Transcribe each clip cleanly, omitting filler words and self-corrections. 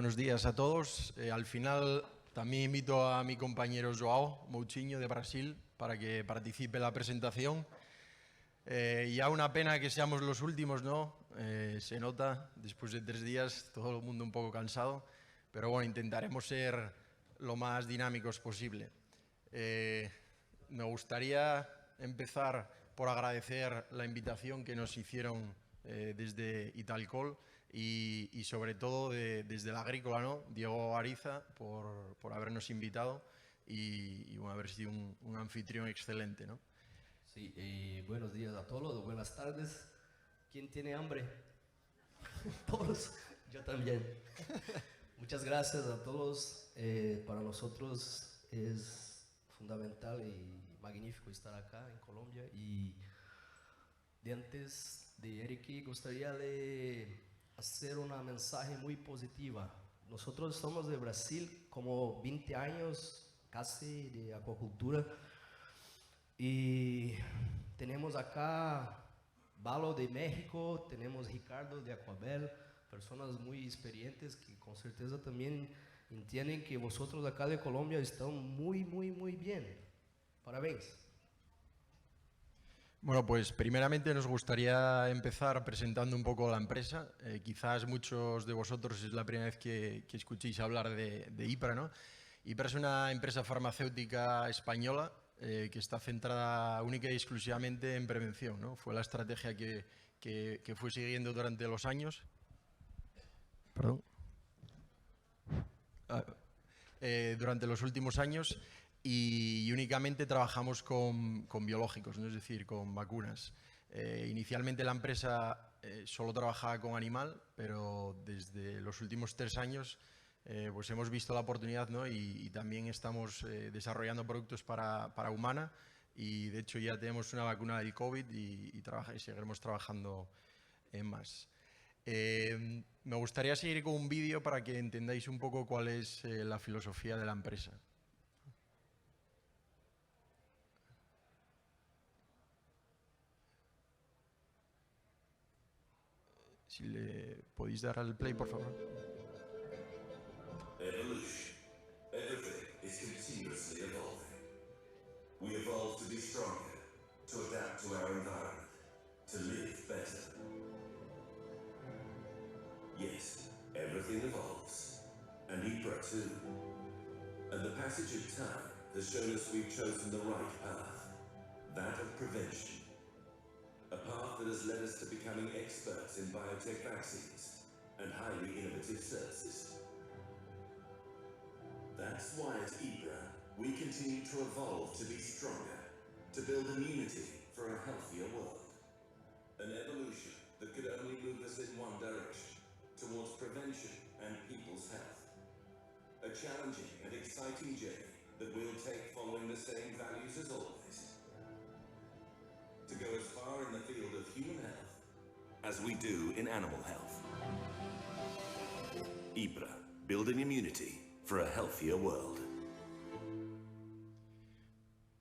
Buenos días a todos. Al final también invito a mi compañero João Moutinho de Brasil para que participe en la presentación. Ya una pena que seamos los últimos, ¿no? Se nota, después de 3 días, todo el mundo un poco cansado, pero bueno, intentaremos ser lo más dinámicos posible. Me gustaría empezar por agradecer la invitación que nos hicieron desde Italcol y sobre todo desde la Agrícola, ¿no? Diego Ariza, por habernos invitado y bueno, haber sido un anfitrión excelente, ¿no? Sí, buenos días a todos, buenas tardes. ¿Quién tiene hambre? Todos, yo también. Muchas gracias a todos. Para nosotros es fundamental y magnífico estar acá en Colombia. Y de antes de Eric, gustaría de hacer una mensaje muy positiva. Nosotros somos de Brasil, como 20 años casi de acuacultura. Y tenemos acá Balo de México, tenemos Ricardo de Aquabel, personas muy experientes que con certeza también entienden que vosotros acá de Colombia están muy bien. Parabéns. Bueno, pues primeramente nos gustaría empezar presentando un poco la empresa. Quizás muchos de vosotros es la primera vez que escuchéis hablar de IPRA, ¿no? IPRA es una empresa farmacéutica española que está centrada única y exclusivamente en prevención, ¿no? Fue la estrategia que fue siguiendo durante los años. Perdón. Durante los últimos años y únicamente trabajamos con biológicos, ¿no? Es decir, con vacunas. Inicialmente la empresa solo trabajaba con animal, pero desde los últimos 3 años pues hemos visto la oportunidad, ¿no? y también estamos desarrollando productos para humana y de hecho ya tenemos una vacuna del COVID y seguiremos trabajando en más. Me gustaría seguir con un vídeo para que entendáis un poco cuál es la filosofía de la empresa. Si le podéis dar al play, por favor. Evolution. Everything is continuously evolving. We evolve to be stronger, to adapt to our environment, to live better. Yes, everything evolves. And IPRA too. And the passage of time has shown us we've chosen the right path. That of prevention. A path that has led us to becoming experts in biotech vaccines and highly innovative services. That's why at IPRA, we continue to evolve to be stronger, to build immunity for a healthier world. An evolution that could only move us in one direction, towards prevention and people's health. A challenging and exciting journey that we'll take following the same values as always. To go as far in the field of human health as we do in animal health. IPRA, building immunity for a healthier world.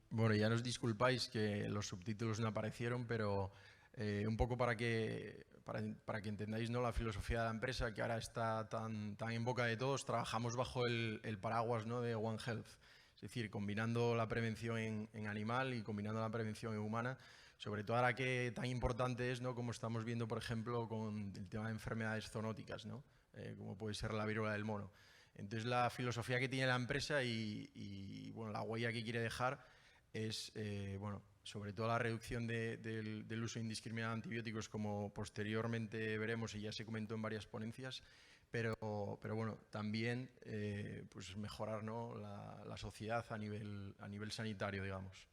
Bueno, ya nos disculpáis que los subtítulos no aparecieron, pero un poco para que entendáis, ¿no?, la filosofía de la empresa, que ahora está tan en boca de todos. Trabajamos bajo el paraguas, ¿no?, de One Health, es decir, combinando la prevención en animal y combinando la prevención en humana, sobre todo ahora que tan importante es, ¿no?, como estamos viendo, por ejemplo, con el tema de enfermedades zoonóticas, ¿no?, como puede ser la viruela del mono. Entonces, la filosofía que tiene la empresa y bueno, la huella que quiere dejar es, bueno, sobre todo la reducción del uso indiscriminado de antibióticos, como posteriormente veremos y ya se comentó en varias ponencias, pero bueno, también pues mejorar, ¿no?, la sociedad a nivel sanitario, digamos.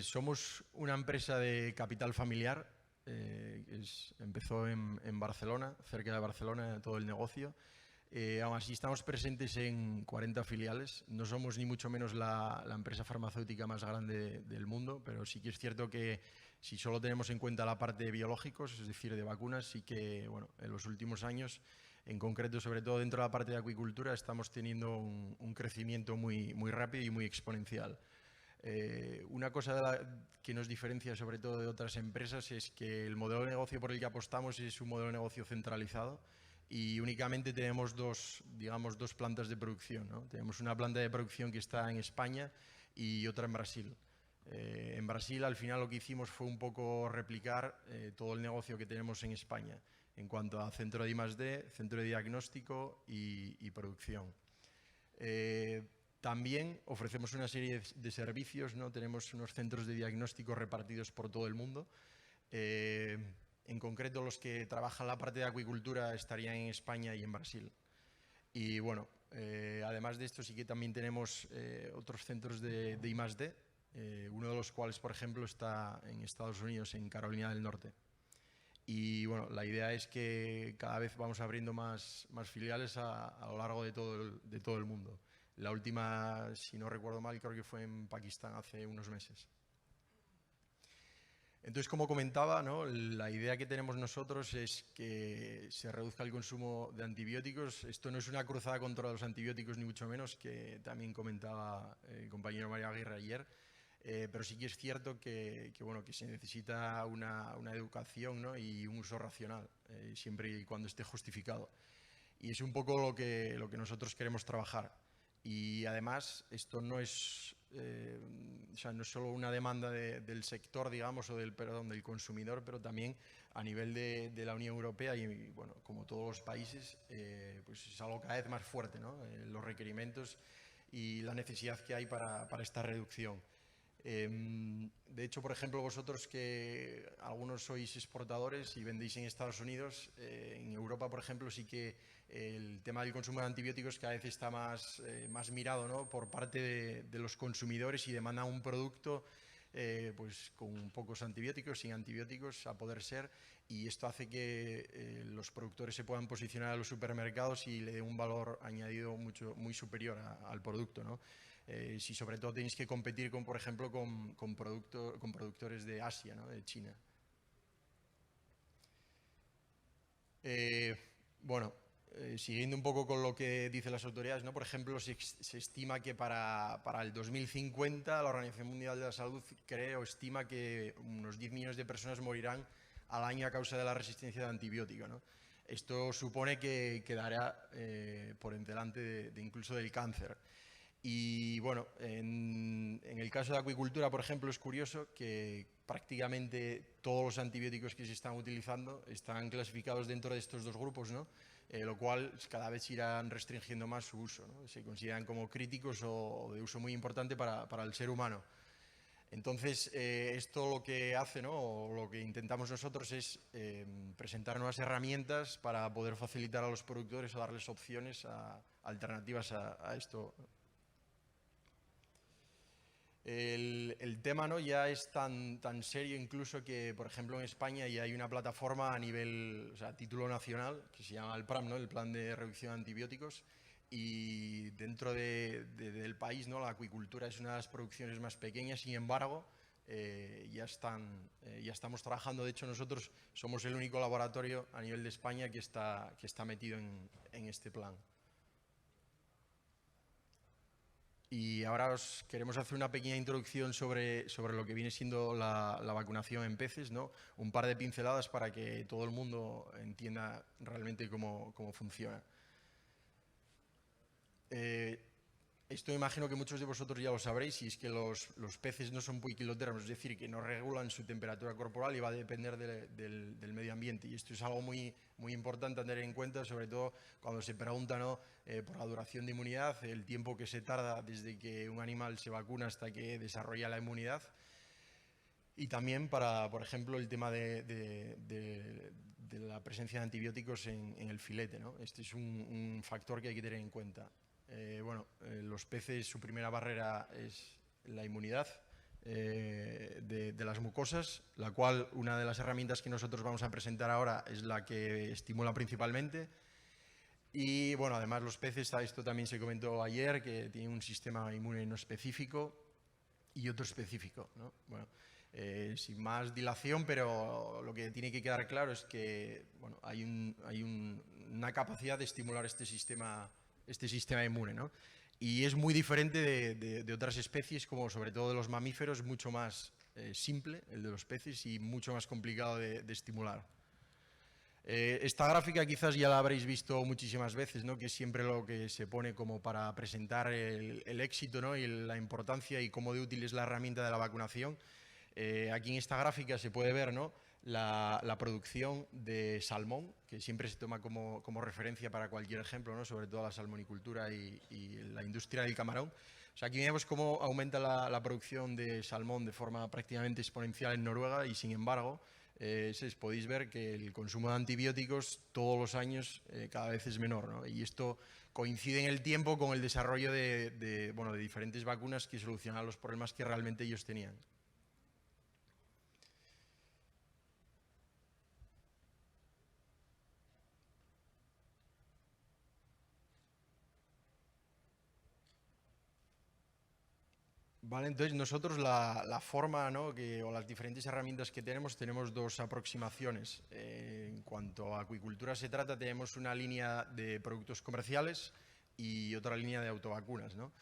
Somos una empresa de capital familiar. Empezó en Barcelona, cerca de Barcelona, todo el negocio. Aún así estamos presentes en 40 filiales. No somos ni mucho menos la empresa farmacéutica más grande del mundo, pero sí que es cierto que si solo tenemos en cuenta la parte de biológicos, es decir, de vacunas, sí que bueno, en los últimos años, en concreto, sobre todo dentro de la parte de acuicultura, estamos teniendo un crecimiento muy rápido y muy exponencial. Una cosa que nos diferencia sobre todo de otras empresas es que el modelo de negocio por el que apostamos es un modelo de negocio centralizado y únicamente tenemos dos plantas de producción, ¿no? Tenemos una planta de producción que está en España y otra en Brasil. En Brasil, al final, lo que hicimos fue un poco replicar todo el negocio que tenemos en España en cuanto a centro de I+D, centro de diagnóstico y producción. También ofrecemos una serie de servicios, ¿no? Tenemos unos centros de diagnóstico repartidos por todo el mundo. En concreto, los que trabajan la parte de acuicultura estarían en España y en Brasil. Y bueno, además de esto, sí que también tenemos otros centros de I+D, uno de los cuales, por ejemplo, está en Estados Unidos, en Carolina del Norte. Y bueno, la idea es que cada vez vamos abriendo más filiales a lo largo de todo el mundo. La última, si no recuerdo mal, creo que fue en Pakistán hace unos meses. Entonces, como comentaba, ¿no? La idea que tenemos nosotros es que se reduzca el consumo de antibióticos. Esto no es una cruzada contra los antibióticos, ni mucho menos, que también comentaba el compañero Mario Aguirre ayer. Pero sí que es cierto que se necesita una educación, ¿no? Y un uso racional, siempre y cuando esté justificado. Y es un poco lo que nosotros queremos trabajar. Y además, esto no es, no es solo una demanda del sector, digamos, o del consumidor, pero también a nivel de la Unión Europea y, bueno, como todos los países, pues es algo cada vez más fuerte, ¿no? Los requerimientos y la necesidad que hay para esta reducción. De hecho, por ejemplo, vosotros que algunos sois exportadores y vendéis en Estados Unidos, en Europa, por ejemplo, sí que el tema del consumo de antibióticos cada vez está más mirado, ¿no? Por parte de los consumidores y demandan un producto pues con pocos antibióticos, sin antibióticos a poder ser, y esto hace que los productores se puedan posicionar a los supermercados y le den un valor añadido muy superior al producto, ¿no? Si sobre todo tenéis que competir con, por ejemplo, con productores de Asia, ¿no? De China. Siguiendo un poco con lo que dicen las autoridades, ¿no? Por ejemplo, se estima que para el 2050 la Organización Mundial de la Salud estima que unos 10 millones de personas morirán al año a causa de la resistencia de antibiótico, ¿no? Esto supone que quedará por delante incluso del cáncer. Y bueno, en el caso de acuicultura, por ejemplo, es curioso que prácticamente todos los antibióticos que se están utilizando están clasificados dentro de estos dos grupos, ¿no? Lo cual cada vez irán restringiendo más su uso, ¿no? Se consideran como críticos o de uso muy importante para el ser humano. Entonces, esto lo que hace, ¿no? O lo que intentamos nosotros es presentar nuevas herramientas para poder facilitar a los productores o darles opciones alternativas a esto. El tema, ¿no? Ya es tan serio incluso que, por ejemplo, en España ya hay una plataforma a nivel, o sea, a título nacional, que se llama el PRAM, ¿no? El Plan de Reducción de Antibióticos, y dentro del país, ¿no? La acuicultura es una de las producciones más pequeñas, sin embargo, ya estamos trabajando. De hecho, nosotros somos el único laboratorio a nivel de España que está metido en este plan. Y ahora os queremos hacer una pequeña introducción sobre lo que viene siendo la vacunación en peces, ¿no? Un par de pinceladas para que todo el mundo entienda realmente cómo funciona. Esto imagino que muchos de vosotros ya lo sabréis, y es que los peces no son poiquilotérmos, es decir, que no regulan su temperatura corporal y va a depender del medio ambiente. Y esto es algo muy importante a tener en cuenta, sobre todo cuando se pregunta, ¿no? Por la duración de inmunidad, el tiempo que se tarda desde que un animal se vacuna hasta que desarrolla la inmunidad. Y también para, por ejemplo, el tema de la presencia de antibióticos en el filete, ¿no? Este es un factor que hay que tener en cuenta. Los peces, su primera barrera es la inmunidad de las mucosas, la cual una de las herramientas que nosotros vamos a presentar ahora es la que estimula principalmente. Y bueno, además los peces, esto también se comentó ayer, que tienen un sistema inmune no específico y otro específico, ¿no? Bueno, sin más dilación, pero lo que tiene que quedar claro es que bueno, hay una capacidad de estimular este sistema inmune, ¿no? y es muy diferente de otras especies, como sobre todo de los mamíferos, mucho más simple el de los peces y mucho más complicado de estimular. Esta gráfica quizás ya la habréis visto muchísimas veces, ¿no? Que es siempre lo que se pone como para presentar el éxito, ¿no? Y la importancia y cómo de útil es la herramienta de la vacunación. Aquí en esta gráfica se puede ver, ¿no? la producción de salmón, que siempre se toma como referencia para cualquier ejemplo, ¿no? Sobre todo la salmonicultura y la industria del camarón. O sea, aquí vemos cómo aumenta la producción de salmón de forma prácticamente exponencial en Noruega y, sin embargo, podéis ver que el consumo de antibióticos todos los años cada vez es menor, ¿no? Y esto coincide en el tiempo con el desarrollo de diferentes vacunas que solucionan los problemas que realmente ellos tenían. Vale, entonces nosotros la forma, ¿no? o las diferentes herramientas que tenemos dos aproximaciones. En cuanto a acuicultura se trata, tenemos una línea de productos comerciales y otra línea de autovacunas, ¿no?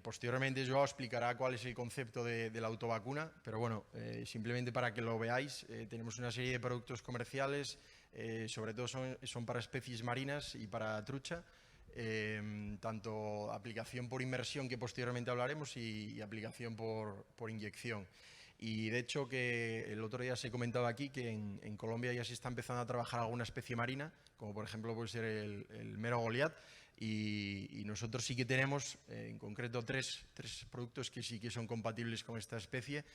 Posteriormente Joao explicará cuál es el concepto de la autovacuna, pero bueno, simplemente para que lo veáis, tenemos una serie de productos comerciales, sobre todo son para especies marinas y para trucha. Tanto aplicación por inmersión, que posteriormente hablaremos, y aplicación por inyección. Y de hecho, que el otro día se comentaba aquí que en Colombia ya se está empezando a trabajar alguna especie marina, como por ejemplo puede ser el mero goliat, y nosotros sí que tenemos en concreto tres productos que sí que son compatibles con esta especie,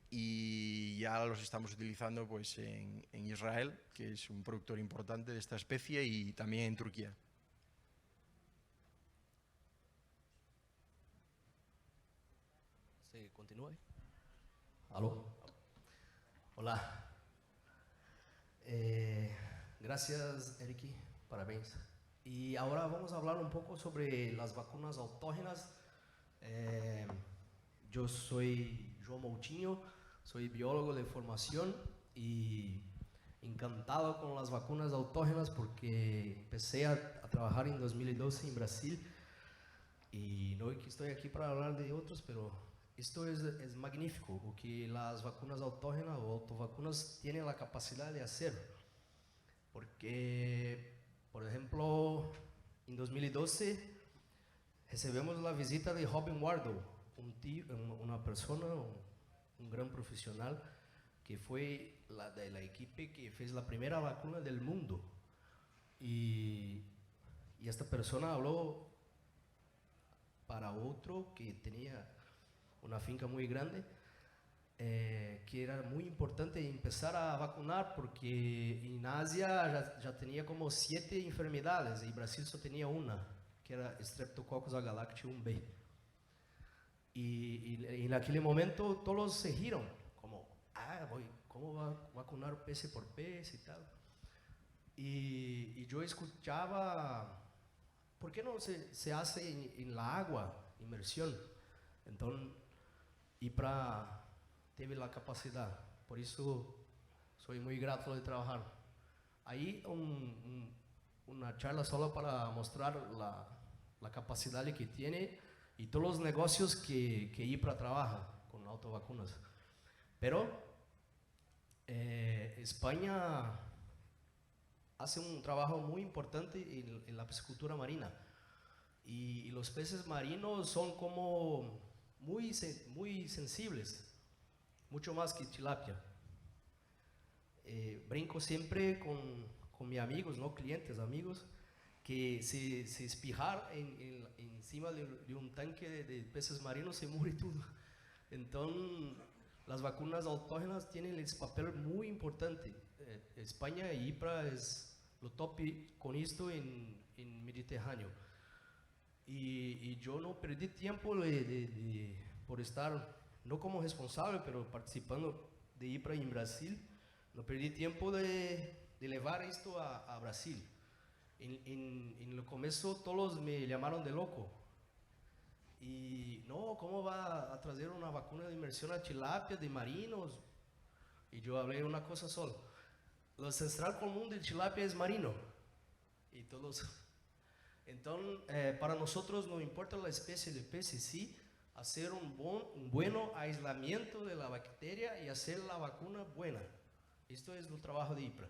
y ya los estamos utilizando pues en Israel, que es un productor importante de esta especie, y también en Turquía. ¿Se continúa? ¿Aló? Hola. Gracias, Eriki. Parabéns. Y ahora vamos a hablar un poco sobre las vacunas autógenas. Yo soy João Moutinho, soy biólogo de formación y encantado con las vacunas autógenas porque empecé a trabajar en 2012 en Brasil, y no que estoy aquí para hablar de otros, pero esto es magnífico, porque las vacunas autógenas o autovacunas tienen la capacidad de hacer. Porque, por ejemplo, en 2012 recibimos la visita de Robin Wardle, una persona, un gran profesional, que fue de la equipo que fez la primera vacuna del mundo. Y esta persona habló para otro que tenía una finca muy grande, que era muy importante empezar a vacunar porque en Asia ya tenía como 7 enfermedades y Brasil solo tenía una, que era Streptococcus agalactium B. Y en aquel momento todos se giron, como, ¿cómo va a vacunar pez por pez y tal? Y yo escuchaba, ¿por qué no se hace en la agua, inmersión? Entonces, IPRA teve la capacidad, por eso soy muy grato de trabajar. Ahí una charla solo para mostrar la capacidad que tiene y todos los negocios que IPRA trabaja con autovacunas. Pero España hace un trabajo muy importante en la piscicultura marina, y los peces marinos son como muy sensibles, mucho más que tilapia. Brinco siempre con mis amigos, no clientes, amigos, que se espijar encima de un tanque de peces marinos se muere todo. Entonces, las vacunas autógenas tienen ese papel muy importante. España y IPRA es lo top con esto en Mediterráneo. Y yo no perdí tiempo por estar, no como responsable, pero participando de IPRA en Brasil, no perdí tiempo de llevar esto a Brasil. En el comienzo todos me llamaron de loco. Y no, ¿cómo va a traer una vacuna de inmersión a tilapia de marinos? Y yo hablé una cosa solo. Lo ancestral común de tilapia es marino. Y todos... Entonces, para nosotros no importa la especie de pez, sí, hacer un buen aislamiento de la bacteria y hacer la vacuna buena. Esto es el trabajo de IPRA.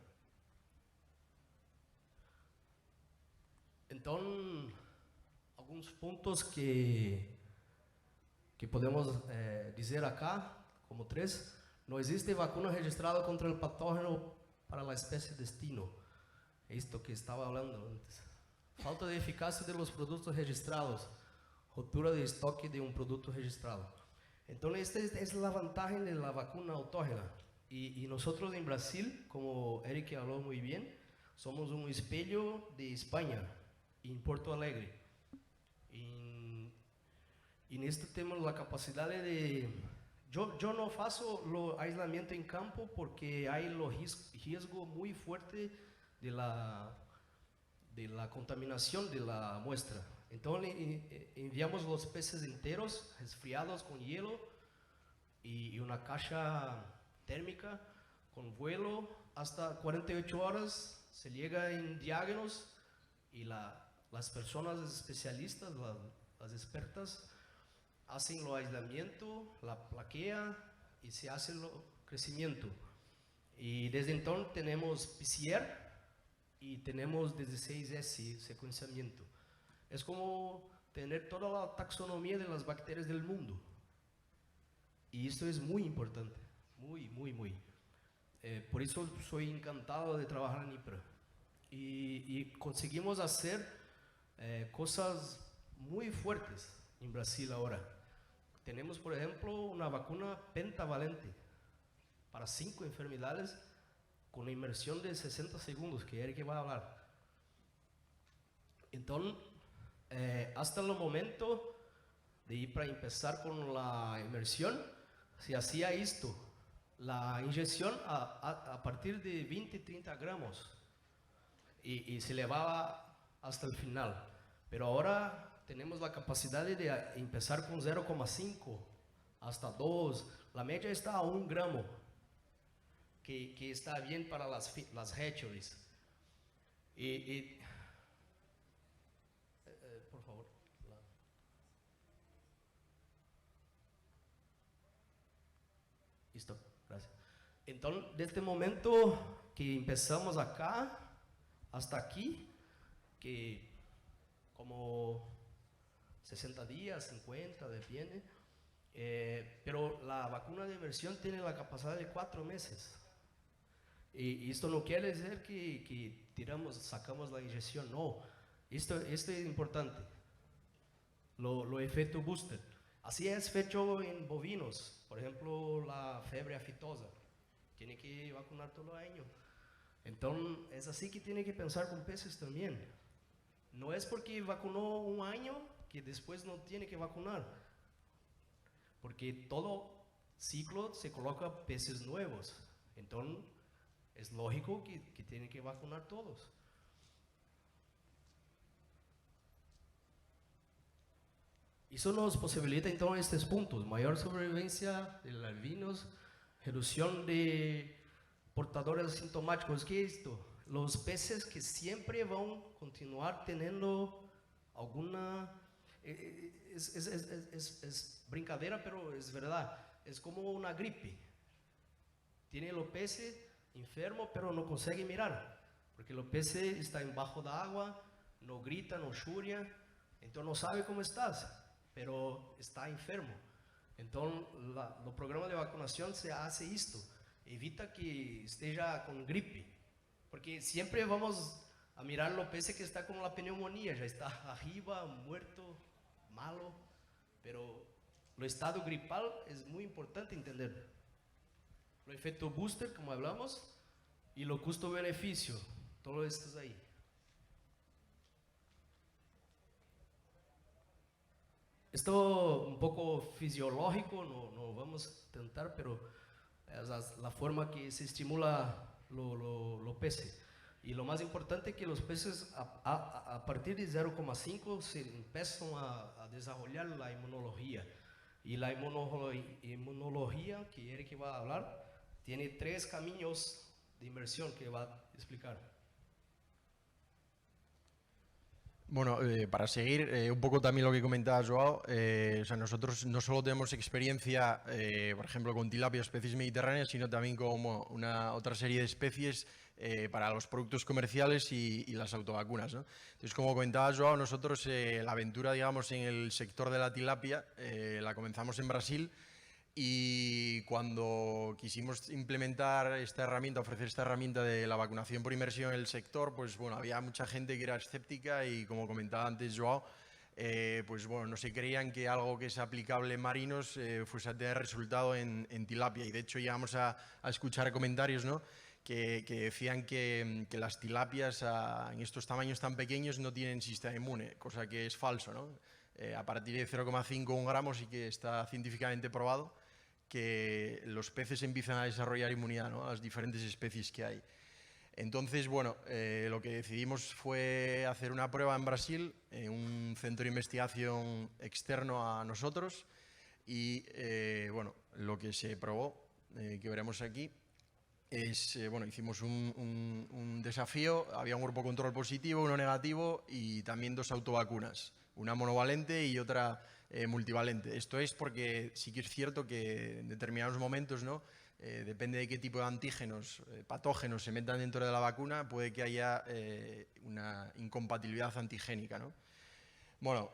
Entonces, algunos puntos que podemos decir acá, como 3. No existe vacuna registrada contra el patógeno para la especie destino. Esto que estaba hablando antes. Falta de eficacia de los productos registrados. Rotura de estoque de un producto registrado. Entonces, esta es la ventaja de la vacuna autógena. Y nosotros en Brasil, como Eric habló muy bien, somos un espelho de España, en Porto Alegre. Y en este tenemos la capacidad de... Yo no faço el aislamiento en campo porque hay el riesgo muy fuerte de la contaminación de la muestra. Entonces enviamos los peces enteros, resfriados con hielo y una caja térmica con vuelo hasta 48 horas. Se llega en diágenos y las personas especialistas, las expertas, hacen el aislamiento, la plaquea y se hace el crecimiento. Y desde entonces tenemos PCR y tenemos 16S secuenciamiento. Es como tener toda la taxonomía de las bacterias del mundo. Y esto es muy importante, muy. Por eso soy encantado de trabajar en IPRA. Y conseguimos hacer cosas muy fuertes en Brasil ahora. Tenemos, por ejemplo, una vacuna pentavalente para 5 enfermedades con una inmersión de 60 segundos, que Eric va a hablar. Entonces, hasta el momento de ir para empezar con la inmersión, se hacía esto, la inyección a partir de 20-30 gramos y se elevaba hasta el final. Pero ahora tenemos la capacidad de empezar con 0,5 hasta 2. La media está a 1 gramo, que está bien para las hatcheries. Por favor. Listo, gracias. Entonces, desde este momento que empezamos acá hasta aquí, que como 60 días, 50, depende, pero la vacuna de inmersión tiene la capacidad de 4 meses. Y esto no quiere decir que sacamos la inyección, no. Esto es importante, lo efecto booster. Así es hecho en bovinos, por ejemplo, la fiebre aftosa. Tiene que vacunar todo el año. Entonces, es así que tiene que pensar con peces también. No es porque vacunó un año que después no tiene que vacunar. Porque todo ciclo se coloca peces nuevos. Entonces, es lógico que tiene que vacunar todos. Eso nos posibilita entonces estos puntos: mayor sobrevivencia de albinos, reducción de portadores asintomáticos. ¿Qué es esto? Los peces que siempre van a continuar teniendo alguna... Es brincadeira, pero es verdad. Es como una gripe. Tiene los peces enfermos, pero no consigue mirar. Porque los peces están bajo de agua, no gritan, no churia, entonces no sabe cómo estás, pero está enfermo. Entonces, el programa de vacunación se hace esto. Evita que esté con gripe. Porque siempre vamos a mirar los peces que está con la pneumonía, ya está arriba, muerto, malo, pero el estado gripal es muy importante entender. El efecto booster, como hablamos, y lo costo-beneficio, todo esto es ahí. Esto un poco fisiológico, no vamos a intentar, pero es la forma que se estimula los peces. Y lo más importante es que los peces a partir de 0,5 se empiezan a desarrollar la inmunología. Y la inmunología que Eric va a hablar tiene 3 caminos de inmersión que va a explicar. Bueno, para seguir, un poco también lo que comentaba Joao, o sea, nosotros no solo tenemos experiencia, por ejemplo, con tilapia, especies mediterráneas, sino también como otra serie de especies para los productos comerciales y las autovacunas, ¿no? Entonces, como comentaba Joao, nosotros la aventura, digamos, en el sector de la tilapia la comenzamos en Brasil. Y cuando quisimos implementar esta herramienta, ofrecer esta herramienta de la vacunación por inmersión en el sector, pues bueno, había mucha gente que era escéptica y como comentaba antes Joao, pues bueno, no se creían que algo que es aplicable en marinos fuese a tener resultado en tilapia. Y de hecho llegamos a escuchar comentarios, ¿no?, que decían que las tilapias en estos tamaños tan pequeños no tienen sistema inmune, cosa que es falso, ¿no? A partir de 0,5 gramos sí que está científicamente probado que los peces empiezan a desarrollar inmunidad, ¿no?, a las diferentes especies que hay. Entonces, bueno, lo que decidimos fue hacer una prueba en Brasil, en un centro de investigación externo a nosotros, y bueno, lo que se probó, que veremos aquí, es, bueno, hicimos un desafío, había un grupo control positivo, uno negativo y también 2 autovacunas, una monovalente y otra multivalente. Esto es porque sí que es cierto que en determinados momentos, ¿no?, depende de qué tipo de antígenos, patógenos se metan dentro de la vacuna, puede que haya una incompatibilidad antigénica, ¿no? Bueno,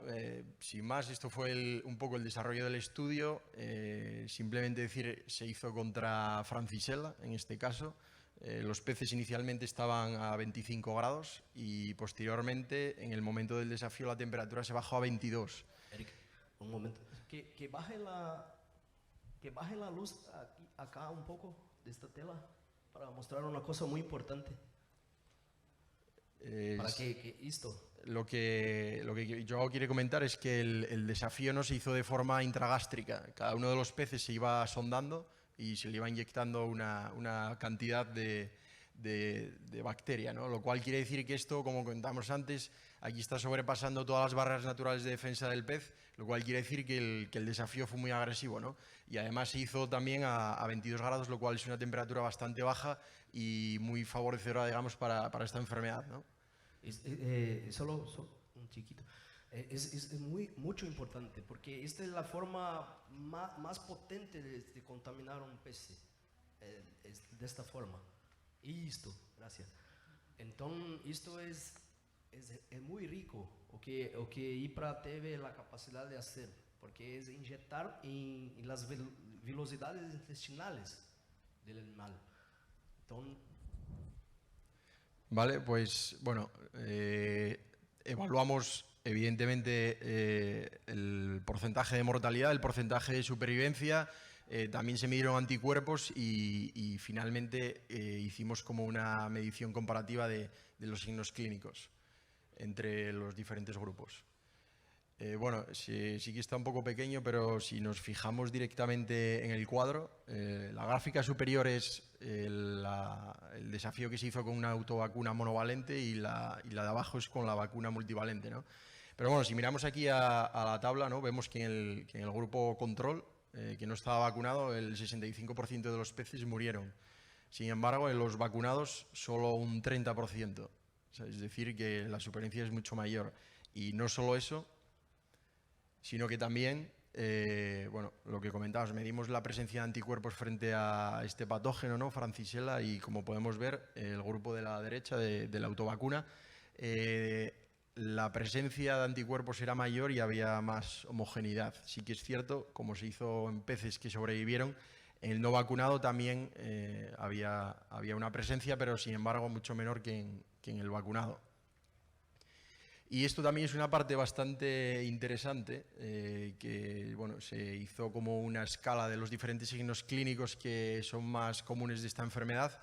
sin más, esto fue un poco el desarrollo del estudio. Simplemente decir, se hizo contra Francisella, en este caso. Los peces inicialmente estaban a 25 grados y posteriormente, en el momento del desafío, la temperatura se bajó a 22. Eric, un momento. Que baje la luz aquí, acá un poco de esta tela para mostrar una cosa muy importante. Para que esto. Lo que yo quiero comentar es que el desafío no se hizo de forma intragástrica. Cada uno de los peces se iba sondando y se le iba inyectando una cantidad de bacteria, ¿no? Lo cual quiere decir que esto, como comentamos antes, aquí está sobrepasando todas las barreras naturales de defensa del pez, lo cual quiere decir que el desafío fue muy agresivo, ¿no? Y además se hizo también a 22 grados, lo cual es una temperatura bastante baja y muy favorecedora, digamos, para esta enfermedad, ¿no? Solo un chiquito. Es mucho importante porque esta es la forma más potente de contaminar un pez, de esta forma. Isto, gracias. Entonces, esto es muy rico o que IPRA teve la capacidad de hacer, porque es inyectar en las velocidades intestinales del animal. Entonces, vale, pues bueno, evaluamos evidentemente el porcentaje de mortalidad, el porcentaje de supervivencia, también se midieron anticuerpos y finalmente hicimos como una medición comparativa de los signos clínicos entre los diferentes grupos. Bueno, sí que está un poco pequeño, pero si nos fijamos directamente en el cuadro, la gráfica superior es el desafío que se hizo con una autovacuna monovalente y la de abajo es con la vacuna multivalente, ¿no? Pero bueno, si miramos aquí a la tabla, ¿no?, vemos que en el grupo control, que no estaba vacunado, el 65% de los peces murieron. Sin embargo, en los vacunados, solo un 30%. O sea, es decir, que la supervivencia es mucho mayor. Y no solo eso, sino que también, bueno, lo que comentabas, medimos la presencia de anticuerpos frente a este patógeno, ¿no?, Francisella, y como podemos ver, el grupo de la derecha de la autovacuna, la presencia de anticuerpos era mayor y había más homogeneidad. Sí que es cierto, como se hizo en peces que sobrevivieron, en el no vacunado también había una presencia, pero sin embargo mucho menor que en el vacunado. Y esto también es una parte bastante interesante, que bueno, se hizo como una escala de los diferentes signos clínicos que son más comunes de esta enfermedad.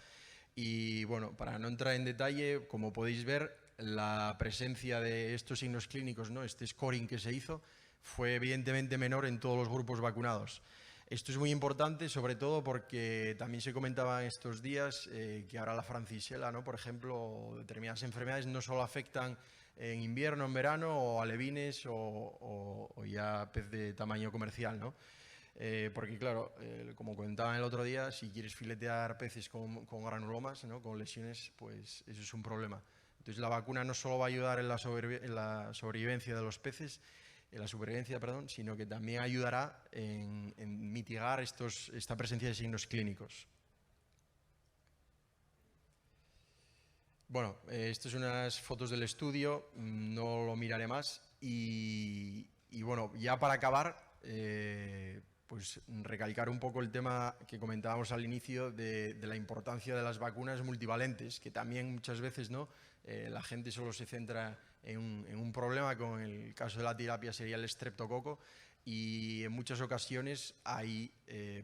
Y bueno, para no entrar en detalle, como podéis ver, la presencia de estos signos clínicos, ¿no?, este scoring que se hizo, fue evidentemente menor en todos los grupos vacunados. Esto es muy importante, sobre todo porque también se comentaba en estos días que ahora la Francisella, ¿no?, por ejemplo, o determinadas enfermedades no solo afectan en invierno, en verano, o alevines o ya pez de tamaño comercial, ¿no? Porque claro, como comentaba el otro día, si quieres filetear peces con granulomas, ¿no?, con lesiones, pues eso es un problema. Entonces la vacuna no solo va a ayudar en la sobrevivencia de los peces, en la supervivencia, perdón, sino que también ayudará en mitigar esta presencia de signos clínicos. Bueno, estas son unas fotos del estudio, no lo miraré más. Y bueno, ya para acabar, pues recalcar un poco el tema que comentábamos al inicio de la importancia de las vacunas multivalentes, que también muchas veces ¿no? La gente solo se centra en un problema, con el caso de la tilapia sería el estreptococo, y en muchas ocasiones hay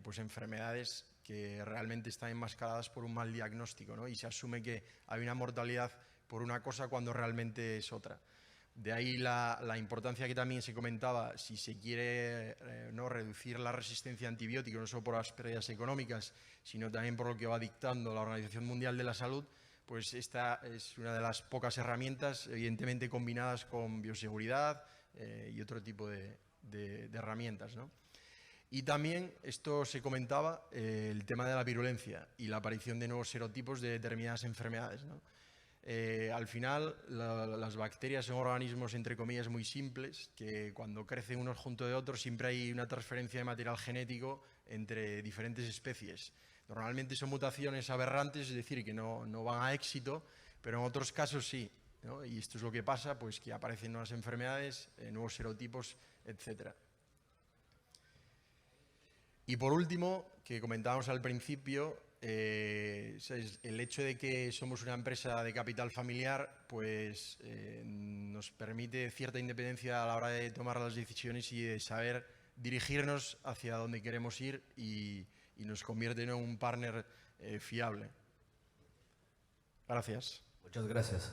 pues enfermedades que realmente están enmascaradas por un mal diagnóstico, ¿no? Y se asume que hay una mortalidad por una cosa cuando realmente es otra. De ahí la importancia que también se comentaba, si se quiere no reducir la resistencia a antibióticos, no solo por las pérdidas económicas, sino también por lo que va dictando la Organización Mundial de la Salud, pues esta es una de las pocas herramientas, evidentemente combinadas con bioseguridad y otro tipo de herramientas, ¿no? Y también esto se comentaba, el tema de la virulencia y la aparición de nuevos serotipos de determinadas enfermedades, ¿no? Al final, las bacterias son organismos, entre comillas, muy simples, que cuando crecen unos junto de otros siempre hay una transferencia de material genético entre diferentes especies. Normalmente son mutaciones aberrantes, es decir, que no van a éxito, pero en otros casos sí, ¿no? Y esto es lo que pasa, pues que aparecen nuevas enfermedades, nuevos serotipos, etcétera. Y por último, que comentábamos al principio, el hecho de que somos una empresa de capital familiar, pues nos permite cierta independencia a la hora de tomar las decisiones y de saber dirigirnos hacia donde queremos ir, y nos convierte en un partner fiable. Gracias. Muchas gracias.